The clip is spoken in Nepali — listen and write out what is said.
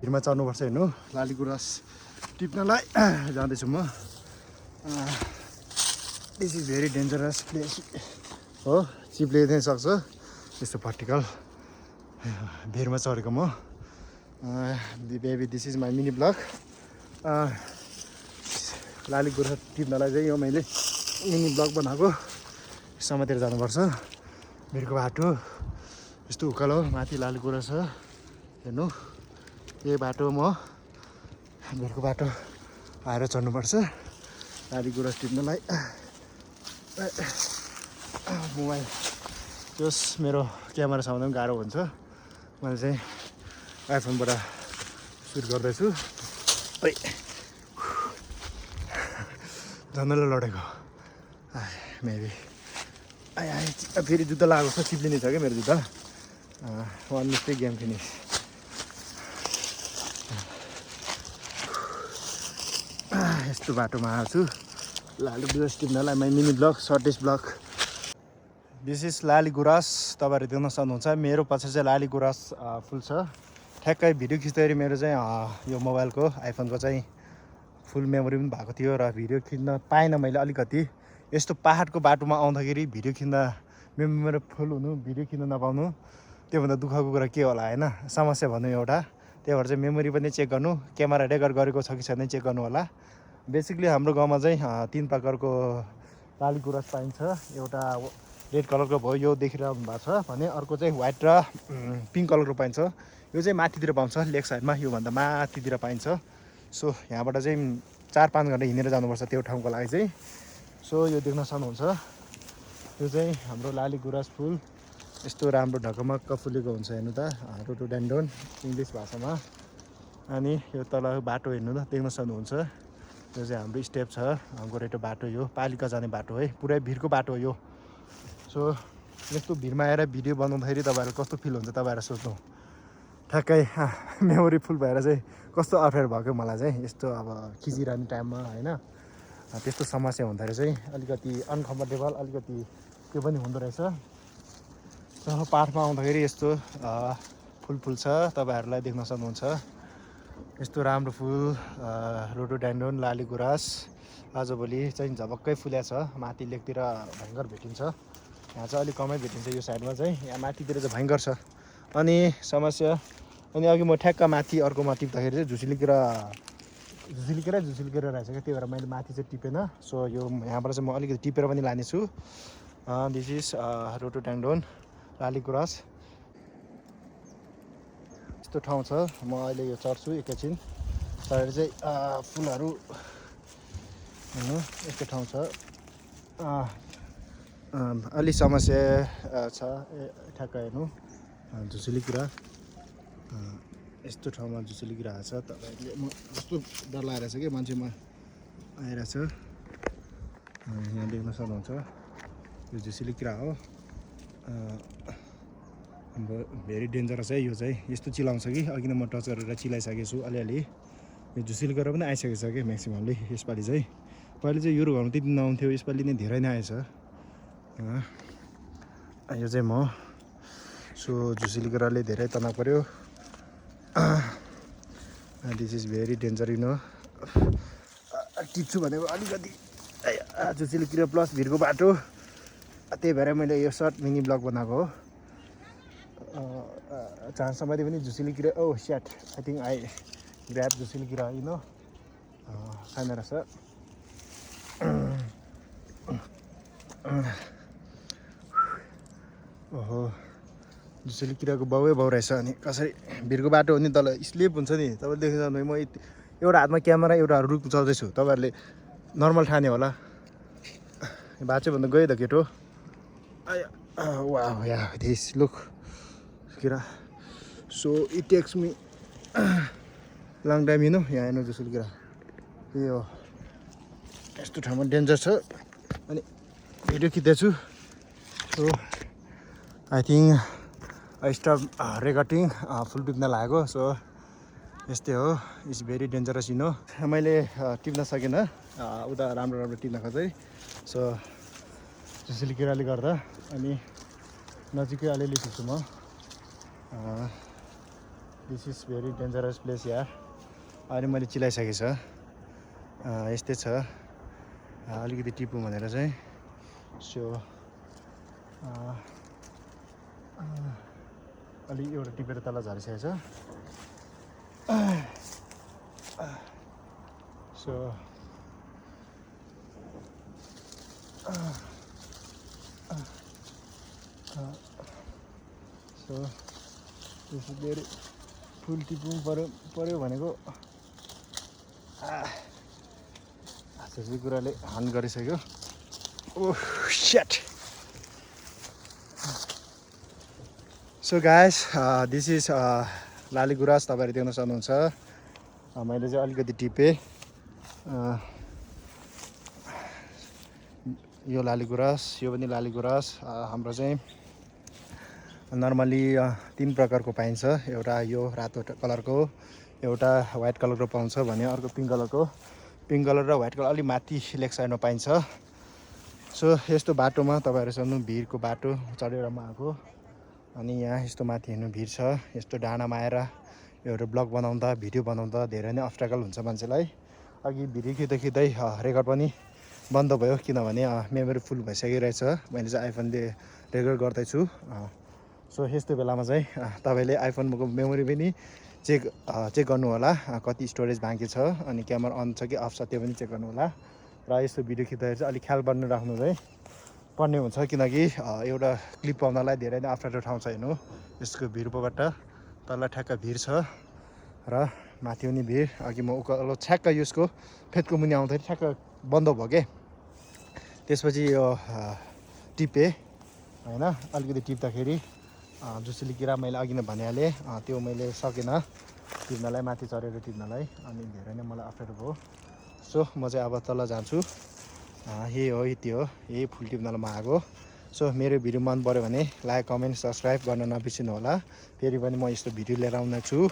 भिरमा चढ्नुपर्छ हेर्नु लाली गुराँस टिप्नलाई जाँदैछु म this is very dangerous place हो चिप्ले चाहिँ सक्छ यस्तो भर्टिकल भिरमा चढेको म baby this is my mini vlog लाली गुराँस टिप्नलाई चाहिँ यो मैले मिनी ब्लग बनाएको समातेर जानुपर्छ भिरको बाटो यस्तो उकालो माथि लाली गुराँस छ हेर्नु यही बाटो म भिरको बाटो आएर चढ्नुपर्छ लाली गुराँस टिप्नलाई मोबाइल जस मेरो क्यामेरा सामान्य पनि गाह्रो हुन्छ मैले चाहिँ आइफोनबाट सुट गर्दैछु झन्डैले लडेको मेबी फेरि जुत्ता लगाएको छ चिप्लिने छ क्या मेरो जुत्ता वान मिस्टेक गेम फिनिस यस्तो बाटोमा आएको छु लाली गुराँस टिप्नलाई my mini vlog shortest vlog this is लाली गुराँस तपाईँहरू देख्न सक्नुहुन्छ मेरो पछि चाहिँ लाली गुराँस फुल छ ठ्याक्कै भिडियो खिच्दाखेरि मेरो चाहिँ यो मोबाइलको आइफोनको चाहिँ फुल मेमोरी पनि भएको थियो र भिडियो खिच्न पाइनँ मैले अलिकति यस्तो पाहाडको बाटोमा आउँदाखेरि भिडियो खिच्दा मेमोरी फुल हुनु भिडियो खिच्न नपाउनु त्योभन्दा दुःखको कुरा के होला होइन समस्या भन्नु एउटा त्यही भएर चाहिँ मेमोरी पनि चेक गर्नु क्यामेरा रेकर्ड गरेको छ कि छैन चेक गर्नु होला बेसिकली हाम्रो गाउँमा चाहिँ 3 प्रकारको लाली गुराँस पाइन्छ एउटा रेड कलरको भयो यो देखिरहनु भएको छ भने अर्को चाहिँ व्हाइट र पिङ्क कलरको पाइन्छ यो चाहिँ माथितिर पाउँछ लेग साइडमा योभन्दा माथितिर पाइन्छ सो यहाँबाट चाहिँ 4-5 घन्टा हिँडेर जानुपर्छ त्यो ठाउँको लागि चाहिँ सो यो देख्न सक्नुहुन्छ यो चाहिँ हाम्रो लाली गुराँस फुल यस्तो राम्रो ढकमक्क फुलेको हुन्छ हेर्नु त रोडोडेन्ड्रोन इङ्ग्लिस भाषामा अनि यो तल बाटो हेर्नु त देख्न सक्नुहुन्छ यो चाहिँ हाम्रो स्टेप छ गोरेटो बाटो यो पालिका जाने बाटो है पुरै भिरको बाटो हो यो सो यस्तो भिरमा आएर भिडियो बनाउँदाखेरि तपाईँहरू कस्तो फिल हुन्छ तपाईँहरू सोच्नु ठ्याक्कै मेमोरी फुल भएर चाहिँ कस्तो अप्ठ्यारो भयो मलाई चाहिँ यस्तो अब खिचिरहने टाइममा होइन त्यस्तो समस्या हुँदाखेरि चाहिँ अलिकति अनकम्फर्टेबल अलिकति त्यो पनि हुँदो रहेछ सो पाहाडमा आउँदाखेरि यस्तो फुल छ तपाईँहरूलाई देख्न सक्नुहुन्छ यस्तो राम्रो फुल रोडोडेन्ड्रोन लाली गुराँस आजभोलि चाहिँ झपक्कै फुल्या छ माथि लेकतिर भयङ्कर भेटिन्छ यहाँ चाहिँ अलिक कमै भेटिन्छ यो साइडमा चाहिँ यहाँ माथितिर चाहिँ भयङ्कर छ अनि समस्या अनि अघि म ठ्याक्क माथि अर्कोमा टिप्दाखेरि चाहिँ झुसिलिकेर रहेछ क्या त्यही भएर मैले माथि चाहिँ टिपेन सो यो यहाँबाट चाहिँ म अलिकति टिपेर पनि लानेछु दिस इज रोडोडेन्ड्रोन लाली गुराँस यस्तो ठाउँ छ म अहिले यो चढ्छु एकैछिन चढेर चाहिँ फुलहरू हेर्नु यस्तो ठाउँ छ अलि समस्या छ ठ्याक्क हेर्नु झुसिलिकिरा यस्तो ठाउँमा झुसिलिकिरा छ तपाईँहरूले म कस्तो डर लागेको छ कि मान्छेमा आइरहेछ यहाँ देख्न सक्नुहुन्छ यो झुसिलिकिरा हो भेरी डेन्जरस है यो चाहिँ यस्तो चिलाउँछ कि अघि नै म टच गरेर चिलाइसकेको छु अलिअलि यो झुसिलिकिरा पनि आइसकेको छ कि म्याक्सिममले यसपालि चाहिँ पहिले चाहिँ यो घरमा त्यति नआउँथ्यो यसपालि नै धेरै नै आएछ यो चाहिँ म सो झुसिलिकिराले धेरै तनाव पर्यो this is very danger you know टिप्छु भनेको अलिकति झुसिलिकिरा प्लस भिरको बाटो त्यही भएर मैले यो सर्ट मिनी ब्लग बनाएको हो चान्समा पनि झुसिलिकिरा ओ स्याट आई थिङ्क आई ग्र्याब झुसिलिकिरा यु नो खान रहेछ ओहो झुसिलिकिराको बाउै बाउ रहेछ अनि कसरी भिरको बाटो हो नि तल स्लिप हुन्छ नि तपाईँले देख्नु म एउटा हातमा क्यामेरा एउटा रुख चल्दैछु तपाईँहरूले नर्मल ठाने होला बाँच्यो भन्दा गयो त केटो वाह या दिस लुक किरा so it takes me long time you know यहाँ हेर्नु झुसिलिकिरा यो यस्तो ठाउँमा डेन्जर छ अनि भिडियो खिच्दैछु so I think I stop recording full टिप्न लागेको सो यस्तै हो it's very dangerous you know मैले टिप्न सकिनँ उता राम्रो राम्रो टिप्न खोजेँ सो झुसिलिकिराले गर्दा अनि नजिकै अलिअलि टिप्छु म this is very dangerous place यार। अनि मैले चिलाइसकेको छ, यस्तै छ, अलिकति टिपु भनेर चाहिँ। सो अलि एउटा टिपेर तल झरिसकेको छ। सो त्यसरी फुल टिप्नु पर्यो भनेको त्यसै कुराले हान गरिसक्यो। Oh shit. So guys this is लाली गुराँस, तपाईँहरू देख्न सक्नुहुन्छ। मैले चाहिँ अलिकति टिपेँ। यो लाली गुराँस, यो पनि लाली गुराँस। हाम्रो चाहिँ नर्मली 3 प्रकारको पाइन्छ। एउटा यो रातो कलरको, एउटा व्हाइट कलरको पाउँछ भने अर्को पिङ्क कलरको। पिङ्क कलर र व्हाइट कलर अलि माथि लेग साइडमा पाइन्छ। सो यस्तो बाटोमा तपाईँहरू सक्नु भिरको बाटो चढेर म आएको। अनि यहाँ यस्तो माथि हेर्नु भिर छ। यस्तो डाँडामा आएर एउटा ब्लग बनाउँदा भिडियो बनाउँदा धेरै नै अब्स्ट्याकल हुन्छ मान्छेलाई। अघि भिडियो खिच्दै रेकर्ड पनि बन्द भयो, किनभने मेमोरी फुल भइसकिरहेछ। मैले चाहिँ आइफोनले रेकर्ड गर्दैछु। सो यस्तो बेलामा चाहिँ तपाईँले आइफोनको मेमोरी पनि चेक गर्नु होला, कति स्टोरेज बाँकी छ, अनि क्यामेरा अन छ कि अफ छ त्यो पनि चेक गर्नु होला। र यस्तो भिडियो खिच्दाखेरि चाहिँ अलिक ख्याल गर्नु राख्नु चाहिँ पर्ने हुन्छ, किनकि एउटा क्लिप पाउनलाई धेरै नै अप्ठ्यारो ठाउँ छ। हेर्नु यसको भिरबाट तल ठ्याक्क भिर छ र माथि पनि भिर। अघि म उकालो ठ्याक्क यसको फेदको मुनि आउँदाखेरि ठ्याक्क बन्द भयो के। त्यसपछि यो टिपेँ होइन। अलिकति टिप्दाखेरि जुसुली किरा मैले अघि नै भनिहालेँ, त्यो मैले सकेन टिप्नलाई, माथि चढेर टिप्नलाई, अनि धेरै नै मलाई अप्ठ्यारो भयो। सो म चाहिँ अब तल जान्छु। यही हो, यति हो, यही फुल टिप्नलाई म आएको। सो मेरो भिडियो मन पऱ्यो भने लाइक, कमेन्ट, सब्सक्राइब गर्न नबिर्सिनु होला। फेरि पनि म यस्तो भिडियो लिएर आउने छु।